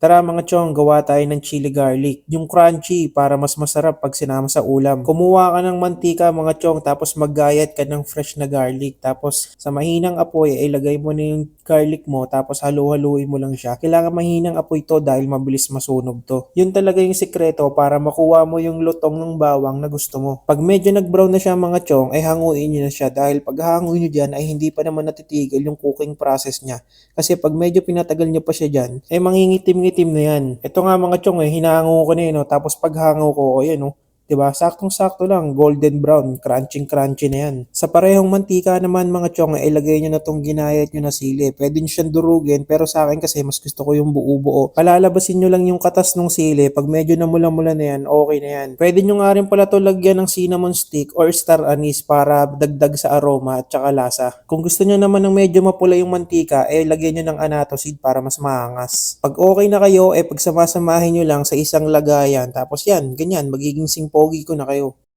Tara mga chong, gawa tayo ng chili garlic. Yung crunchy para mas masarap pag sinama sa ulam. Kumuha ka ng mantika mga chong tapos maggayat ka ng fresh na garlic. Tapos sa mahinang apoy ay ilagay mo na yung garlic mo tapos halu-haluin mo lang siya. Kailangan mahinang apoy to dahil mabilis masunog to. Yun talaga yung sikreto para makuha mo yung lutong ng bawang na gusto mo. Pag medyo nag-brown na siya mga chong ay hanguin nyo na siya dahil pag hanguin nyo dyan ay hindi pa naman natitigil yung cooking process niya. Kasi pag medyo pinatagal nyo pa siya dyan, ay mangingitim-ngitim na yan. Ito nga mga chong hinango ko na yun, no? Tapos paghango ko, ayan, no? 'Di ba? Saktong-sakto lang, golden brown, crunchy-crunchy na yan. Sa parehong mantika naman mga chong, ilagay nyo na tong ginayat nyo na sili. Pwede nyo siyang durugin, pero sa akin kasi mas gusto ko yung buo-buo. Palalabasin nyo lang yung katas ng sili. Pag medyo namula-mula na yan, okay na yan. Pwede nyo nga rin pala to lagyan ng cinnamon stick or star anise para dagdag sa aroma at saka lasa. Kung gusto nyo naman ng medyo mapula yung mantika, lagyan nyo ng annatto seed para mas maangas. Pag okay na kayo, pagsamasamahin nyo lang sa isang lagayan. Tapos yan, ganyan, magiging singpogi ko na kayo.